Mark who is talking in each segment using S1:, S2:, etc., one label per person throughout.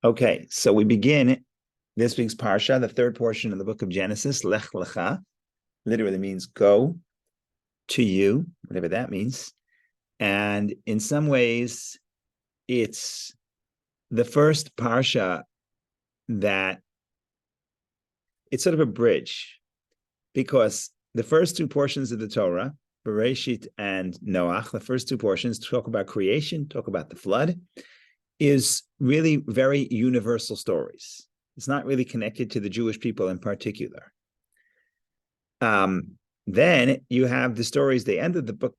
S1: Okay, so we begin this week's parsha, the third portion of the book of Genesis, Lech Lecha, literally means go to you, whatever that means. And in some ways, it's the first parsha that it's sort of a bridge, because the first two portions of the Torah, Bereshit and Noach, the first two portions talk about creation, talk about the flood, is really very universal stories. It's not really connected to the Jewish people in particular. Then you have the stories, the end of the book,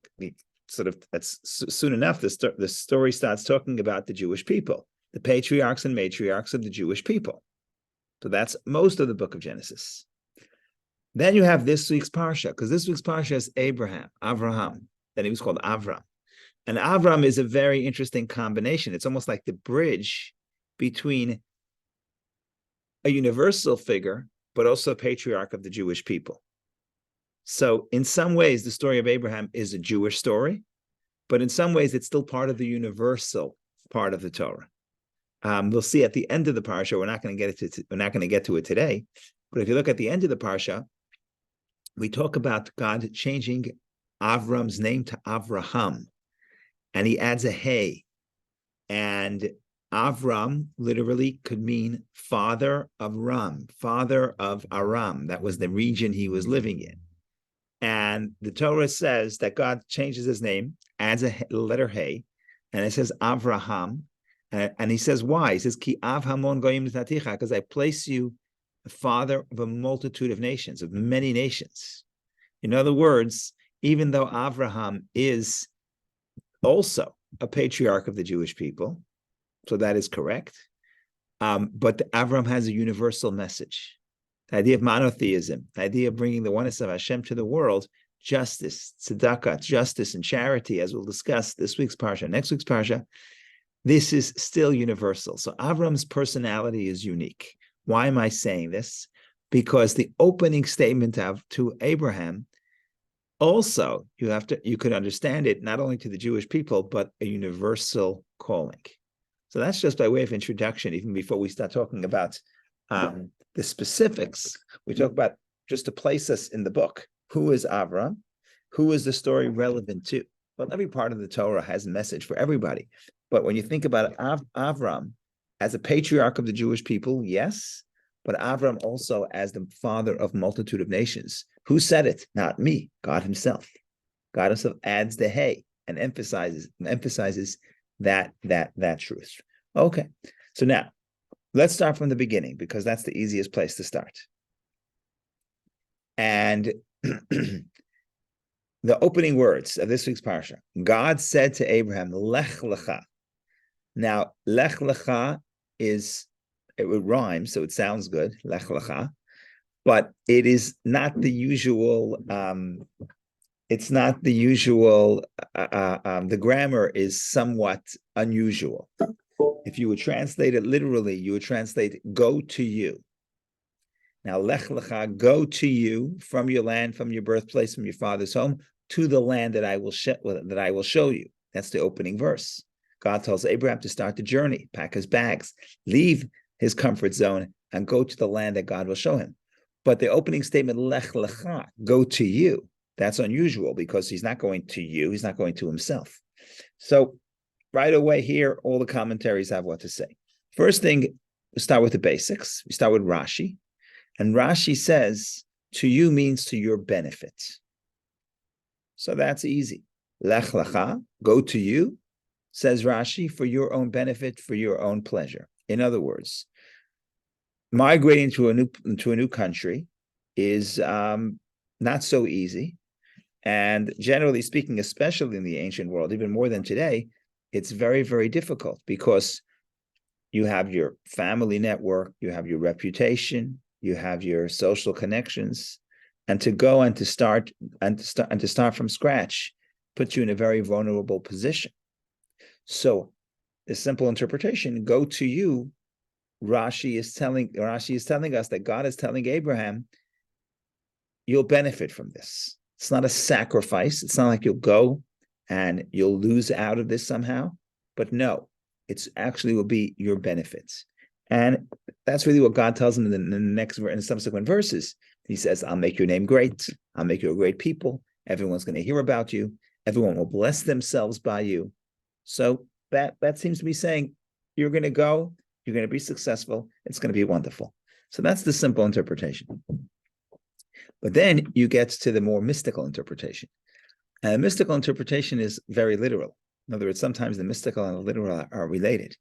S1: that's soon enough, the story starts talking about the Jewish people, the patriarchs and matriarchs of the Jewish people. So that's most of the book of Genesis. Then you have this week's parsha, because this week's parsha is Avraham. Then he was called Avram. And Avram is a very interesting combination. It's almost like the bridge between a universal figure, but also a patriarch of the Jewish people. So in some ways, the story of Abraham is a Jewish story, but in some ways, it's still part of the universal part of the Torah. We'll see at the end of the parsha. We're not going to get to it today, but if you look at the end of the parsha, we talk about God changing Avram's name to Avraham, and he adds a hey, and Avram literally could mean father of Ram, father of Aram. That was the region he was living in. And the Torah says that God changes his name, adds a letter hey, and it says Avraham. And he says, why? He says, Ki av hamon goyim nitaticha, because I place you the father of a multitude of nations, of many nations. In other words, even though Avraham is also a patriarch of the Jewish people, so that is correct, but Avram has a universal message. The idea of monotheism, the idea of bringing the oneness of Hashem to the world, justice, tzedakah, justice and charity, as we'll discuss this week's parsha, next week's parsha, this is still universal. So Avram's personality is unique. Why am I saying this? Because the opening statement to Abraham, also you could understand it not only to the Jewish people, but a universal calling. So that's just by way of introduction, even before we start talking about the specifics. We talk about, just to place us in the book, who is Avram? Who is the story relevant to? Well, every part of the Torah has a message for everybody. But when you think about Avram as a patriarch of the Jewish people, yes, but Avram also as the father of multitude of nations. Who said it? Not me, God himself. God himself adds the hey and emphasizes that truth. Okay, so now let's start from the beginning, because that's the easiest place to start. And the opening words of this week's parsha, God said to Abraham, Lech Lecha. Now, Lech Lecha it would rhyme, so it sounds good, Lech Lecha, but it is not the usual, it's not the usual, the grammar is somewhat unusual. If you would translate it literally, you would translate go to you. Now, Lech Lecha, go to you from your land, from your birthplace, from your father's home, to the land that I will show you. That's the opening verse. God tells Abraham to start the journey, pack his bags, leave his comfort zone, and go to the land that God will show him. But the opening statement, Lech Lecha, go to you, that's unusual, because he's not going to you, he's not going to himself. So right away here, all the commentaries have what to say. First thing, we start with the basics. We start with Rashi. And Rashi says, to you means to your benefit. So that's easy. Lech Lecha, go to you, says Rashi, for your own benefit, for your own pleasure. In other words, migrating to a new country is not so easy. And generally speaking, especially in the ancient world, even more than today, it's very, very difficult, because you have your family network, you have your reputation, you have your social connections, and to go and to start from scratch puts you in a very vulnerable position. So the simple interpretation, go to you, Rashi is telling us that God is telling Abraham, you'll benefit from this. It's not a sacrifice. It's not like you'll go and you'll lose out of this somehow. But no, it's actually will be your benefits. And that's really what God tells him in the next, in the subsequent verses. He says, I'll make your name great. I'll make you a great people. Everyone's going to hear about you. Everyone will bless themselves by you. So that seems to be saying, you're going to go, you're going to be successful. It's going to be wonderful. So that's the simple interpretation. But then you get to the more mystical interpretation. And the mystical interpretation is very literal. In other words, sometimes the mystical and the literal are related.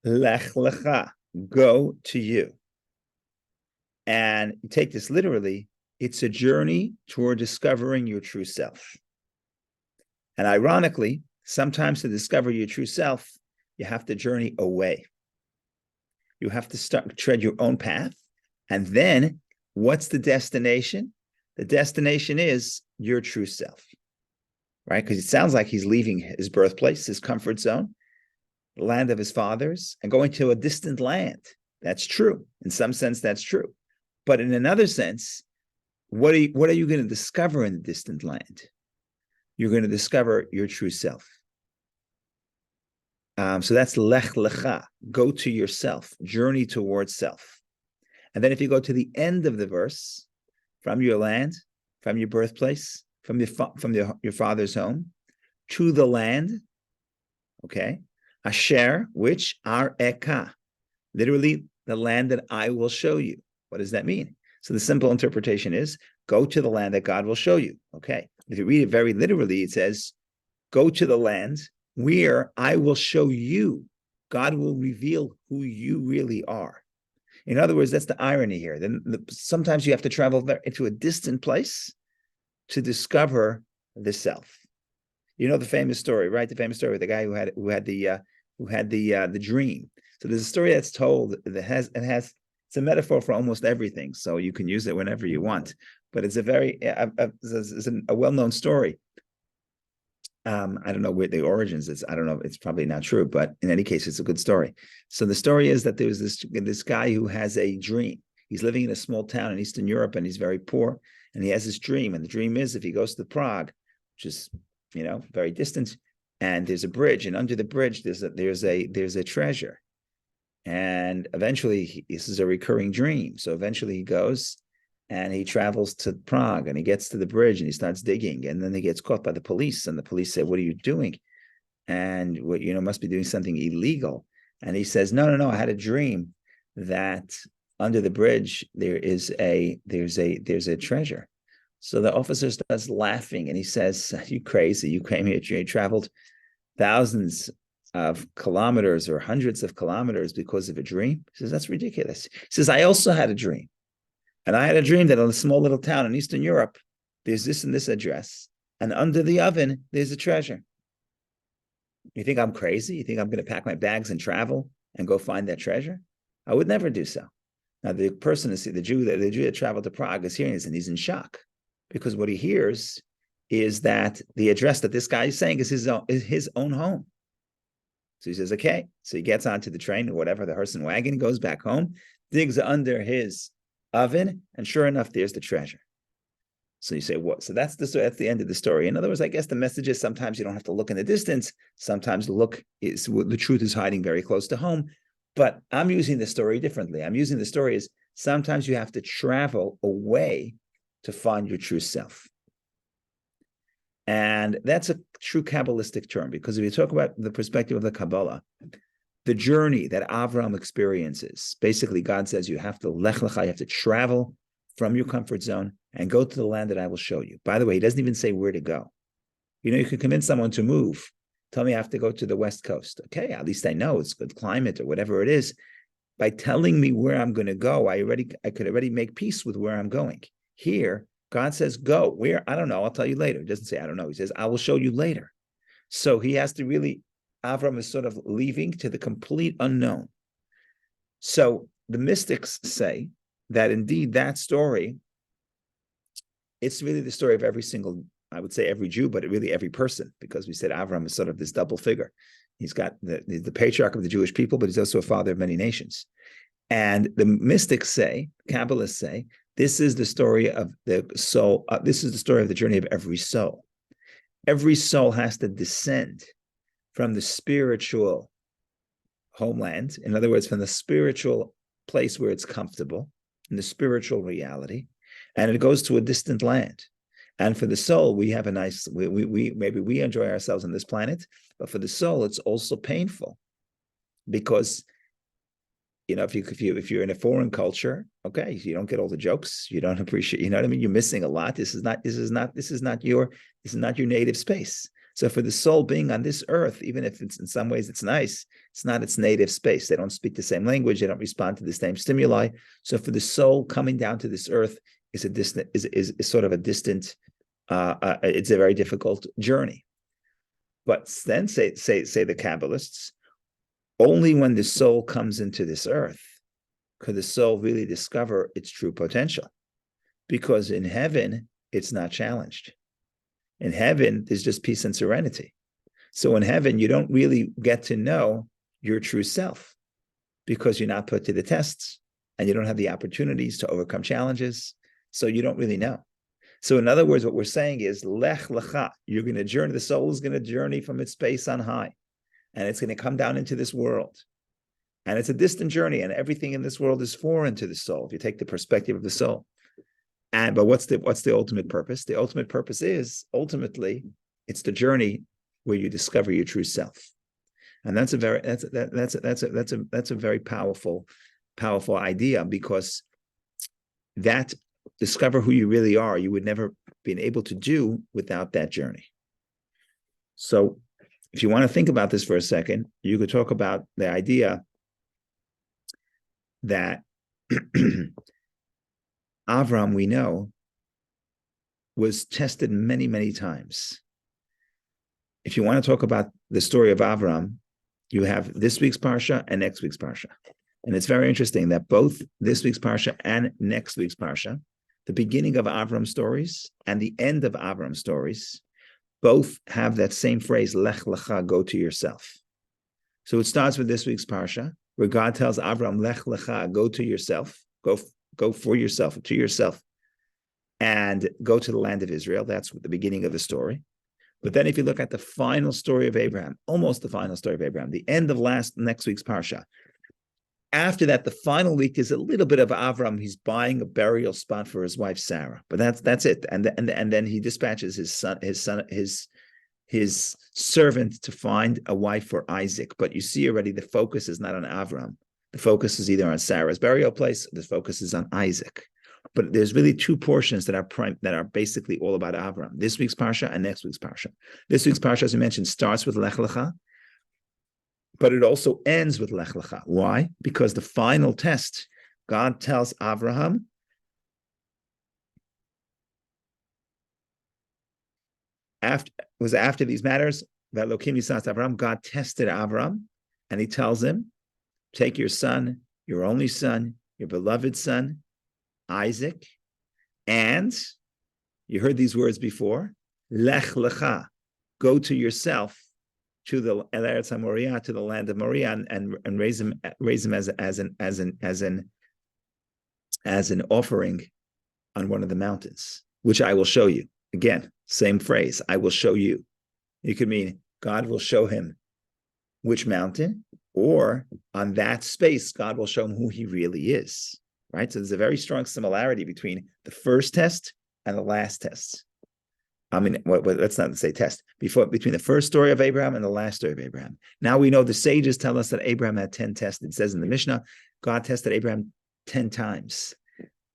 S1: Lech lecha, go to you. And you take this literally, it's a journey toward discovering your true self. And ironically, sometimes to discover your true self, you have to journey away. You have to tread your own path. And then what's the destination? The destination is your true self, right? Because it sounds like he's leaving his birthplace, his comfort zone, the land of his fathers, and going to a distant land. That's true. In some sense, that's true. But in another sense, what are you going to discover in the distant land? You're going to discover your true self. So that's lech lecha, go to yourself, journey towards self. And then if you go to the end of the verse, from your land, from your birthplace, from your father's home, to the land, okay, asher, which are eka, literally the land that I will show you. What does that mean? So the simple interpretation is, go to the land that God will show you. Okay. If you read it very literally, it says, go to the land where I will show you. God will reveal who you really are. In other words, that's the irony here. Then sometimes you have to travel into a distant place to discover the self. You know the famous story, right? The famous story of the guy who had the dream. So there's a story that's told that it's a metaphor for almost everything. So you can use it whenever you want. But it's a well-known story. I don't know where the origins is. I don't know. It's probably not true, but in any case, it's a good story. So the story is that there was this guy who has a dream. He's living in a small town in Eastern Europe, and he's very poor. And he has this dream. And the dream is if he goes to Prague, which is very distant, and there's a bridge, and under the bridge there's a treasure. And eventually, this is a recurring dream. So eventually, he goes. And he travels to Prague and he gets to the bridge and he starts digging. And then he gets caught by the police. And the police say, what are you doing? And must be doing something illegal. And he says, no, I had a dream that under the bridge there's a treasure. So the officer starts laughing and he says, you crazy? You came here, you traveled thousands of kilometers or hundreds of kilometers because of a dream? He says, that's ridiculous. He says, I also had a dream. And I had a dream that in a small little town in Eastern Europe, there's this and this address. And under the oven, there's a treasure. You think I'm crazy? You think I'm going to pack my bags and travel and go find that treasure? I would never do so. Now, the Jew that traveled to Prague is hearing this and he's in shock because what he hears is that the address that this guy is saying is his own home. So he says, okay. So he gets onto the train or whatever, the hearse and wagon, goes back home, digs under his oven, and sure enough, there's the treasure. So you say, what? So that's the end of the story. In other words, I guess the message is sometimes you don't have to look in the distance. Sometimes the truth is hiding very close to home. But I'm using the story differently. I'm using the story as sometimes you have to travel away to find your true self. And that's a true Kabbalistic term, because if you talk about the perspective of the Kabbalah, the journey that Avram experiences, basically God says you have to lech lecha, you have to travel from your comfort zone and go to the land that I will show you. By the way, he doesn't even say where to go. You can convince someone to move. Tell me I have to go to the West Coast. Okay, at least I know it's good climate or whatever it is. By telling me where I'm going to go, I could already make peace with where I'm going. Here, God says, go. Where? I don't know. I'll tell you later. He doesn't say, I don't know. He says, I will show you later. So he has to really, Avram is sort of leaving to the complete unknown. So the mystics say that indeed that story, it's really the story of every single, I would say every Jew, but really every person, because we said Avram is sort of this double figure. He's got the patriarch of the Jewish people, but he's also a father of many nations. And the mystics say, Kabbalists say, this is the story of the soul. This is the story of the journey of every soul. Every soul has to descend from the spiritual homeland. In other words, from the spiritual place where it's comfortable, in the spiritual reality, and it goes to a distant land. And for the soul, we have a nice, maybe we enjoy ourselves on this planet, but for the soul, it's also painful because if you're in a foreign culture, okay, you don't get all the jokes, you don't appreciate, you know what I mean? You're missing a lot. This is not your native space. So for the soul being on this earth, even if it's in some ways it's nice, it's not its native space. They don't speak the same language, they don't respond to the same stimuli. So for the soul coming down to this earth is a distant, is sort of a distant, it's a very difficult journey. But then say the Kabbalists, only when the soul comes into this earth could the soul really discover its true potential. Because in heaven, it's not challenged. In heaven, there's just peace and serenity. So in heaven, you don't really get to know your true self because you're not put to the tests and you don't have the opportunities to overcome challenges. So you don't really know. So in other words, what we're saying is, Lech Lecha, you're going to journey, the soul is going to journey from its space on high. And it's going to come down into this world. And it's a distant journey, and everything in this world is foreign to the soul, if you take the perspective of the soul. But what's the ultimate purpose? The ultimate purpose is, ultimately, it's the journey where you discover your true self. And that's a very powerful idea, because that discover who you really are, you would never been able to do without that journey. So if you want to think about this for a second, you could talk about the idea that Avram, we know, was tested many, many times. If you want to talk about the story of Avram, you have this week's Parsha and next week's Parsha. And it's very interesting that both this week's Parsha and next week's Parsha, the beginning of Avram's stories and the end of Avram's stories, both have that same phrase, Lech Lecha, go to yourself. So it starts with this week's Parsha, where God tells Avram, Lech Lecha, go to yourself, go for yourself, to yourself, and go to the land of Israel. That's the beginning of the story. But then if you look at the final story of Abraham, almost the final story of Abraham, the end of next week's Parsha, after that, the final week is a little bit of Avram. He's buying a burial spot for his wife Sarah, but that's it. And then he dispatches his servant to find a wife for Isaac. But you see already, the focus is not on Avram. The focus is either on Sarah's burial place. The focus is on Isaac. But there's really two portions that are basically all about Avram: this week's Parsha and next week's Parsha. This week's Parsha, as we mentioned, starts with Lech Lecha, but it also ends with Lech Lecha. Why? Because the final test, God tells Abraham, after these matters, that Elokim Yisas Abraham, God tested Abraham, and he tells him, take your son, your only son, your beloved son, Isaac, and you heard these words before, Lech Lecha, go to yourself, to the Eretz HaMoriah, to the land of Moriah, and raise him as an offering on one of the mountains, which I will show you. Again, same phrase, I will show you. You could mean God will show him which mountain, or on that space, God will show him who he really is. Right? So there's a very strong similarity between the first test and the last test. I mean, let's not say test, between the first story of Abraham and the last story of Abraham. Now we know the sages tell us that Abraham had 10 tests. It says in the Mishnah, God tested Abraham 10 times.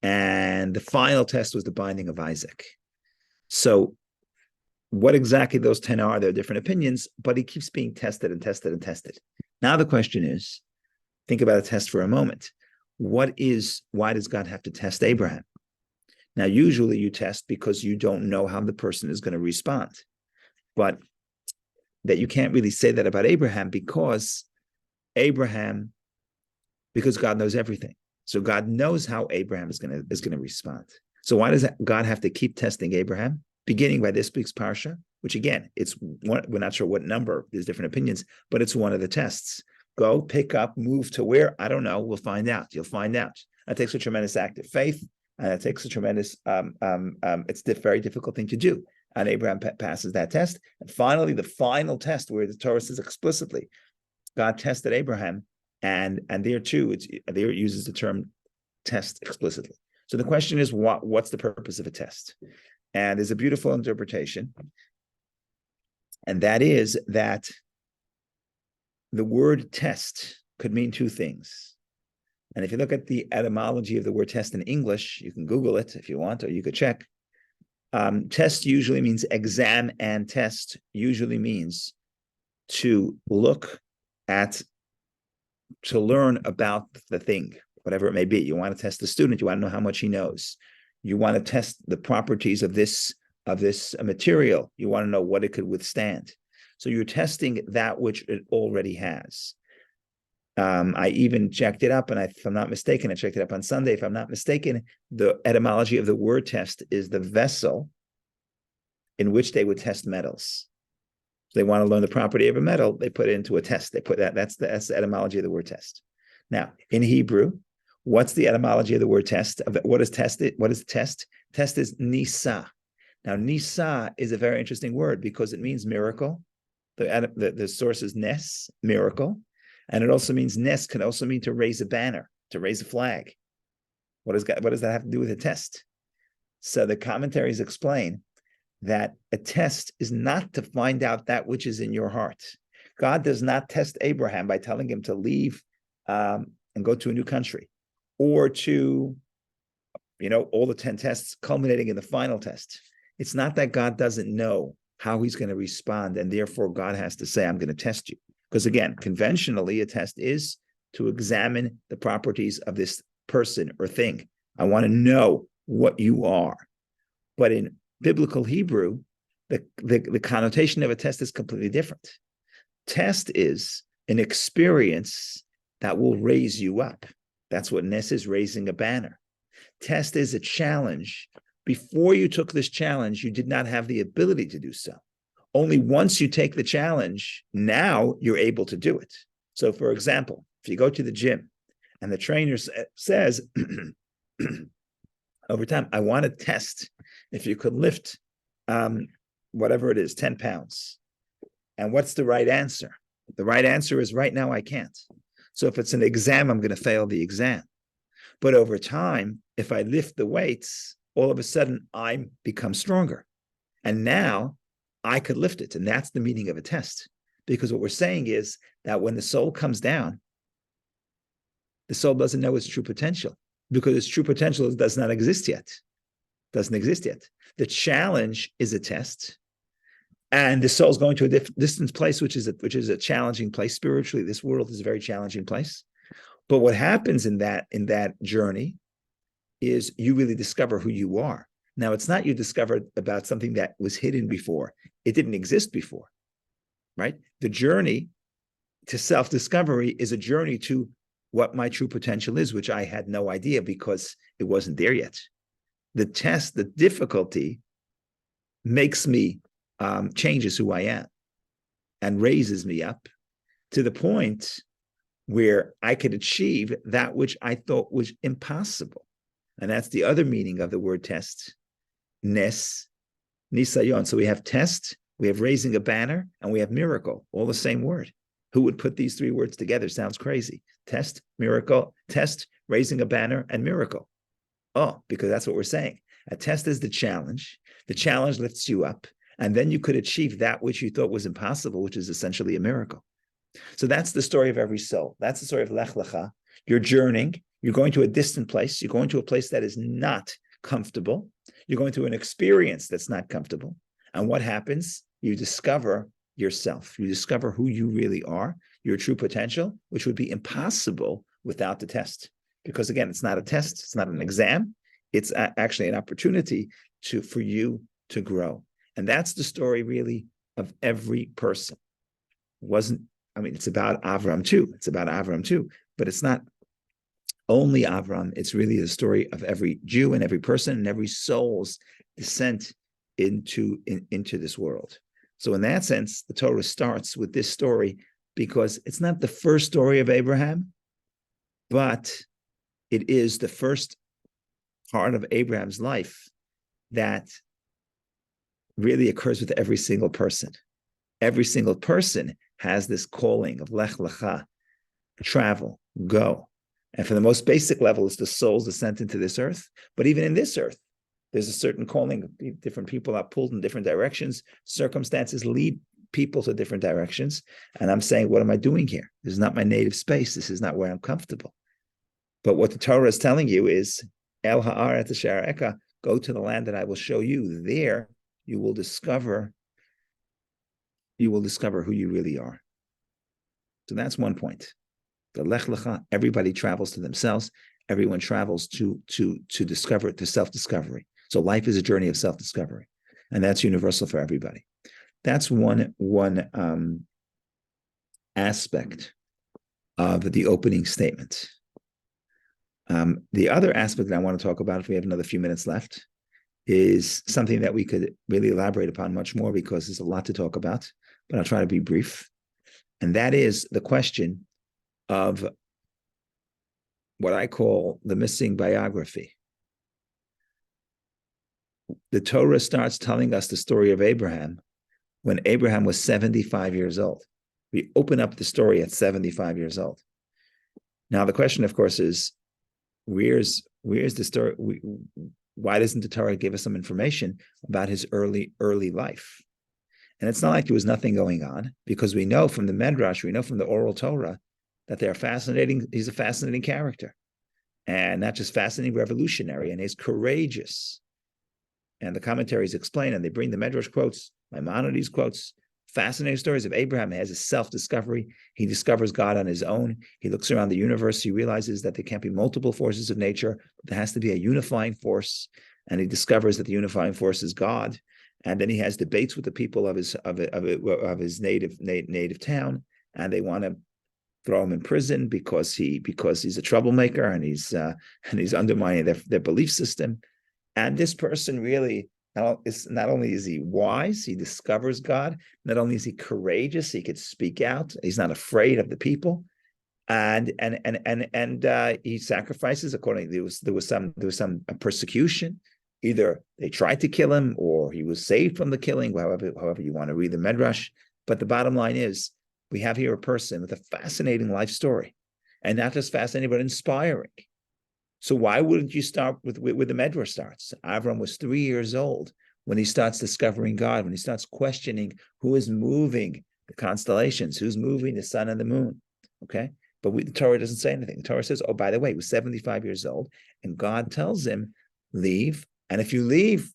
S1: And the final test was the binding of Isaac. So what exactly those 10 are, there are different opinions, but he keeps being tested and tested and tested. Now the question is, think about a test for a moment. Why does God have to test Abraham? Now, usually you test because you don't know how the person is going to respond. But that you can't really say that about Abraham because God knows everything. So God knows how Abraham is going to respond. So why does God have to keep testing Abraham? Beginning by this week's Parsha, which again, we're not sure what number, there's different opinions, but it's one of the tests. Go, pick up, move to where? I don't know. We'll find out. You'll find out. That takes a tremendous act of faith, and it takes a tremendous, it's a very difficult thing to do. And Abraham passes that test. And finally, the final test where the Torah says explicitly, God tested Abraham, and there too, there it uses the term test explicitly. So the question is, what's the purpose of a test? And there's a beautiful interpretation, and that is that the word test could mean two things. And if you look at the etymology of the word test in English, you can Google it if you want, or you could check. Test usually means exam, and test usually means to look at, to learn about the thing, whatever it may be. You want to test the student, you want to know how much he knows. You want to test the properties of this material. You want to know what it could withstand. So you're testing that which it already has. I even checked it up, and if I'm not mistaken, I checked it up on Sunday. If I'm not mistaken, the etymology of the word test is the vessel in which they would test metals. So they want to learn the property of a metal, they put it into a test. They put that's the etymology of the word test. Now, in Hebrew, what's the etymology of the word test? What is tested? What is test? Test is nisa. Now, nisa is a very interesting word because it means miracle. The source is nes, miracle. And it also means nes can also mean to raise a banner, to raise a flag. What does that have to do with a test? So the commentaries explain that a test is not to find out that which is in your heart. God does not test Abraham by telling him to leave and go to a new country, or to, all the 10 tests culminating in the final test. It's not that God doesn't know how he's going to respond, and therefore God has to say, I'm going to test you. Because again, conventionally, a test is to examine the properties of this person or thing. I want to know what you are. But in biblical Hebrew, the connotation of a test is completely different. Test is an experience that will raise you up. That's what Nes is, raising a banner. Test is a challenge. Before you took this challenge, you did not have the ability to do so. Only once you take the challenge, now you're able to do it. So, for example, if you go to the gym and the trainer says, over time, I want to test if you could lift whatever it is, 10 pounds. And what's the right answer? The right answer is, right now I can't. So if it's an exam, I'm going to fail the exam. But over time, if I lift the weights, all of a sudden I become stronger. And now I could lift it. And that's the meaning of a test. Because what we're saying is that when the soul comes down, the soul doesn't know its true potential, because its true potential does not exist yet. Doesn't exist yet. The challenge is a test. And the soul's going to a distant place, which is a challenging place spiritually. This world is a very challenging place. But what happens in that journey is you really discover who you are. Now, it's not you discovered about something that was hidden before. It didn't exist before, right? The journey to self-discovery is a journey to what my true potential is, which I had no idea because it wasn't there yet. The test, the difficulty makes me, changes who I am and raises me up to the point where I could achieve that which I thought was impossible. And that's the other meaning of the word test, nes, nisayon. So we have test, we have raising a banner, and we have miracle, all the same word. Who would put these three words together? Sounds crazy. Test, miracle, test, raising a banner, and miracle. Oh, because that's what we're saying. A test is the challenge. The challenge lifts you up, and then you could achieve that which you thought was impossible, which is essentially a miracle. So that's the story of every soul. That's the story of Lech Lecha. You're journeying. You're going to a distant place. You're going to a place that is not comfortable. You're going to an experience that's not comfortable. And what happens? You discover yourself. You discover who you really are, your true potential, which would be impossible without the test. Because again, it's not a test. It's not an exam. It's actually an opportunity for you to grow. And that's the story really of every person. It's about Avram too. It's about Avram too, but it's not only Avram. It's really the story of every Jew and every person and every soul's descent into this world. So in that sense, the Torah starts with this story because it's not the first story of Abraham, but it is the first part of Abraham's life that really occurs with every single person. Every single person has this calling of Lech Lecha, travel, go. And for the most basic level, it's the soul's descent into this earth. But even in this earth, there's a certain calling. Different people are pulled in different directions. Circumstances lead people to different directions. And I'm saying, what am I doing here? This is not my native space. This is not where I'm comfortable. But what the Torah is telling you is, El Ha'aretz Asher Eka, go to the land that I will show you. There you will discover who you really are. So that's one point. The Lech Lecha, everybody travels to themselves. Everyone travels to discover, to self-discovery. So life is a journey of self-discovery. And that's universal for everybody. That's one aspect of the opening statement. The other aspect that I want to talk about, if we have another few minutes left, is something that we could really elaborate upon much more, because there's a lot to talk about, but I'll try to be brief. And that is the question of what I call the missing biography. The Torah starts telling us the story of Abraham when Abraham was 75 years old. We open up the story at 75 years old. Now, the question, of course, is, where's the story? Why doesn't the Torah give us some information about his early life? And it's not like there was nothing going on, because we know from the Medrash, we know from the oral Torah, that they're fascinating. He's a fascinating character, and not just fascinating, revolutionary, and he's courageous. And the commentaries explain, and they bring the Medrash quotes, Maimonides quotes, fascinating stories of Abraham. He has a self-discovery. He discovers God on his own. He looks around the universe. He realizes that there can't be multiple forces of nature, but there has to be a unifying force. And he discovers that the unifying force is God. And then he has debates with the people of his native town, and they want to throw him in prison because he's a troublemaker, and he's undermining their belief system. And this person really, not only is he wise, he discovers God. Not only is he courageous, he could speak out. He's not afraid of the people, and he sacrifices accordingly. There was some persecution. Either they tried to kill him, or he was saved from the killing. However you want to read the Medrash. But the bottom line is, we have here a person with a fascinating life story, and not just fascinating, but inspiring. So why wouldn't you start with the Medrash starts? Avram was 3 years old when he starts discovering God, when he starts questioning who is moving the constellations, who's moving the sun and the moon. Okay, but the Torah doesn't say anything. The Torah says, oh, by the way, he was 75 years old, and God tells him, leave, and if you leave,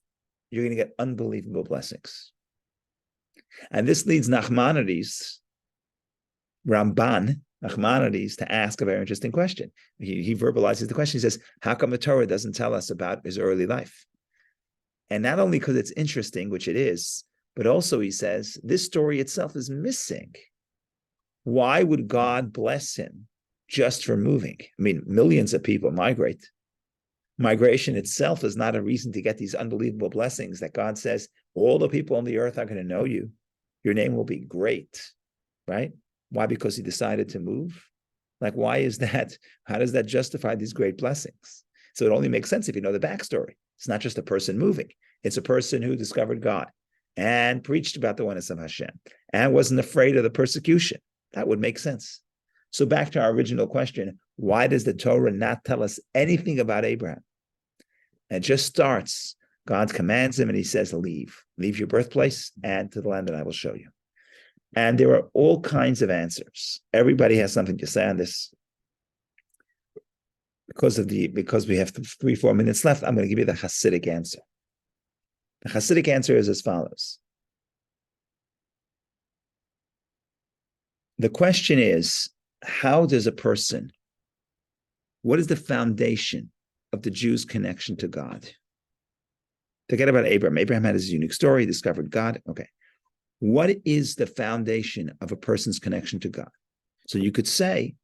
S1: you're going to get unbelievable blessings. And this leads Nachmanides, to ask a very interesting question. He verbalizes the question. He says, how come the Torah doesn't tell us about his early life? And not only because it's interesting, which it is, but also he says, this story itself is missing. Why would God bless him just for moving? I mean, millions of people migrate. Migration itself is not a reason to get these unbelievable blessings that God says, all the people on the earth are going to know you. Your name will be great, right? Why? Because he decided to move? Like, why is that? How does that justify these great blessings? So it only makes sense if you know the backstory. It's not just a person moving. It's a person who discovered God and preached about the oneness of Hashem and wasn't afraid of the persecution. That would make sense. So back to our original question, why does the Torah not tell us anything about Abraham? And it just starts, God commands him and he says, leave your birthplace and to the land that I will show you. And there are all kinds of answers. Everybody has something to say on this. Because we have 3-4 minutes left, I'm going to give you the Hasidic answer. The Hasidic answer is as follows. The question is, what is the foundation of the Jews' connection to God? Forget about Abraham. Abraham had his unique story, he discovered God. Okay. What is the foundation of a person's connection to God? So you could say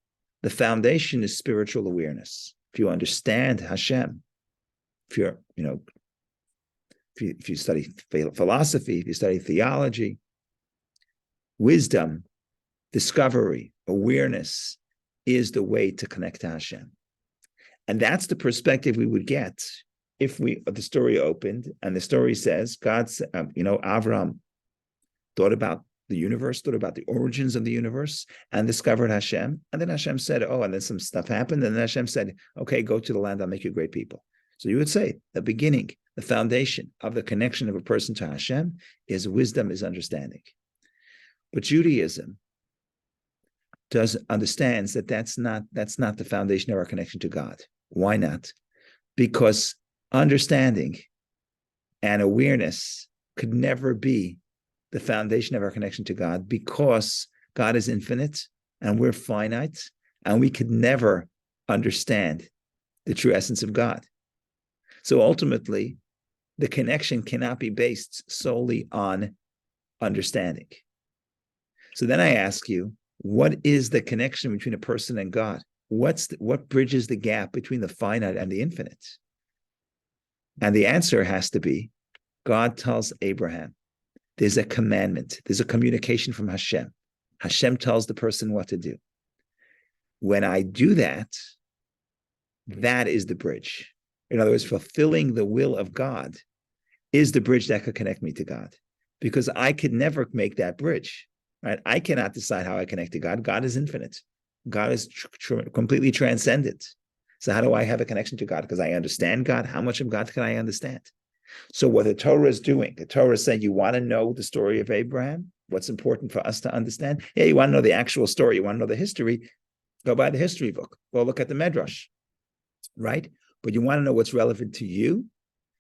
S1: the foundation is spiritual awareness. If you understand Hashem, if you study philosophy, if you study theology, wisdom, discovery, awareness is the way to connect to Hashem. And that's the perspective we would get if the story opened and the story says, Avram thought about the universe, thought about the origins of the universe, and discovered Hashem. And then Hashem said, oh, and then some stuff happened. And then Hashem said, okay, go to the land, I'll make you great people. So you would say the beginning, the foundation of the connection of a person to Hashem is wisdom, is understanding. But Judaism understands that that's not the foundation of our connection to God. Why not? Because understanding and awareness could never be the foundation of our connection to God, because God is infinite and we're finite, and we could never understand the true essence of God. So ultimately, the connection cannot be based solely on understanding. So then I ask you, what is the connection between a person and God? What bridges the gap between the finite and the infinite? And the answer has to be, God tells Abraham, there's a commandment, there's a communication from Hashem. Hashem tells the person what to do. When I do that, that is the bridge. In other words, fulfilling the will of God is the bridge that could connect me to God, because I could never make that bridge, right? I cannot decide how I connect to God. God is infinite. God is completely transcendent. So how do I have a connection to God? Because I understand God. How much of God can I understand? So what the Torah is doing, the Torah is saying, you want to know the story of Abraham? What's important for us to understand? Yeah, you want to know the actual story. You want to know the history? Go buy the history book. Go look at the Medrash, right? But you want to know what's relevant to you?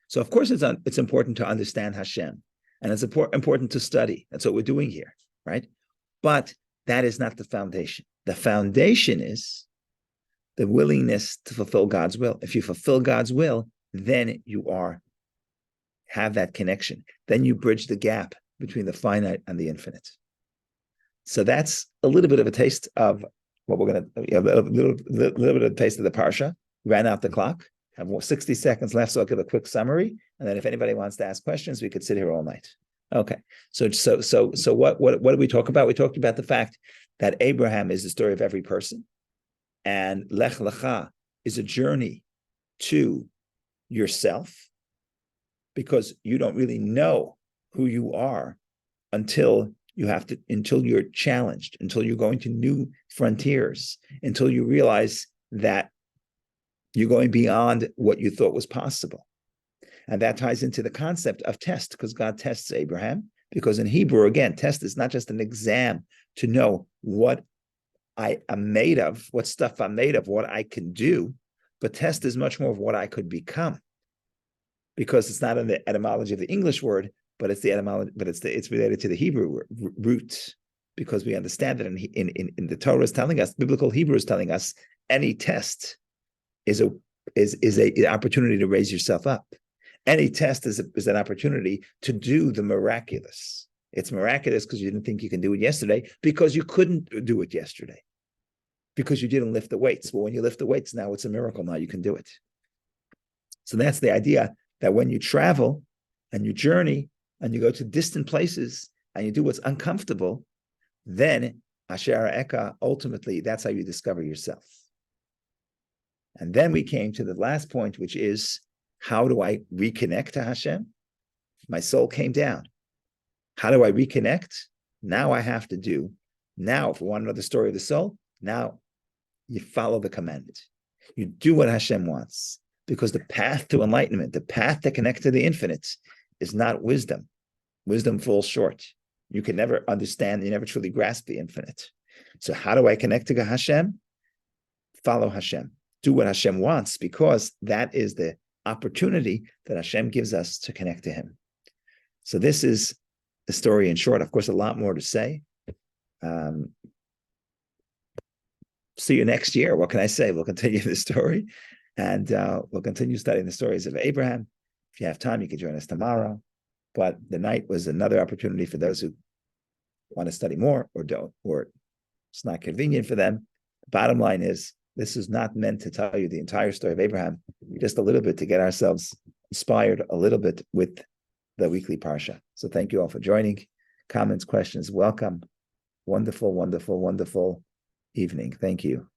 S1: So of course it's important to understand Hashem, and it's important to study. That's what we're doing here, right? But that is not the foundation. The foundation is the willingness to fulfill God's will. If you fulfill God's will, then you have that connection. Then you bridge the gap between the finite and the infinite. So that's a little bit of a taste of what we're going to, a little bit of a taste of the Parsha. Ran out the clock. Have 60 seconds left, so I'll give a quick summary. And then if anybody wants to ask questions, we could sit here all night. Okay. So what did we talk about? We talked about the fact that Abraham is the story of every person. And Lech Lecha is a journey to yourself, because you don't really know who you are until you're challenged, until you're going to new frontiers, until you realize that you're going beyond what you thought was possible. And that ties into the concept of test, because God tests Abraham, because in Hebrew, again, test is not just an exam to know what I am made of, what stuff I'm made of, what I can do, but test is much more of what I could become. Because it's not in the etymology of the English word, but it's the etymology, but it's related to the Hebrew root, because we understand that in the Torah is telling us, biblical Hebrew is telling us, any test is an opportunity to raise yourself up. Any test is an opportunity to do the miraculous. It's miraculous because you didn't think you can do it yesterday, because you couldn't do it yesterday, because you didn't lift the weights. Well, when you lift the weights, now it's a miracle. Now you can do it. So that's the idea, that when you travel and you journey and you go to distant places and you do what's uncomfortable, then Asher Eka, ultimately, that's how you discover yourself. And then we came to the last point, which is, how do I reconnect to Hashem? My soul came down. How do I reconnect? Now I have to do, if we want to know the story of the soul, now you follow the commandment. You do what Hashem wants. Because the path to enlightenment, the path to connect to the infinite, is not wisdom. Wisdom falls short. You can never understand, you never truly grasp the infinite. So how do I connect to Hashem? Follow Hashem. Do what Hashem wants, because that is the opportunity that Hashem gives us to connect to Him. So this is the story in short. Of course, a lot more to say. See you next year. What can I say? We'll continue the story. And we'll continue studying the stories of Abraham. If you have time, you can join us tomorrow. But the night was another opportunity for those who want to study more or don't, or it's not convenient for them. The bottom line is, this is not meant to tell you the entire story of Abraham, just a little bit to get ourselves inspired a little bit with the weekly Parsha. So thank you all for joining. Comments, questions, welcome. Wonderful, wonderful, wonderful evening. Thank you.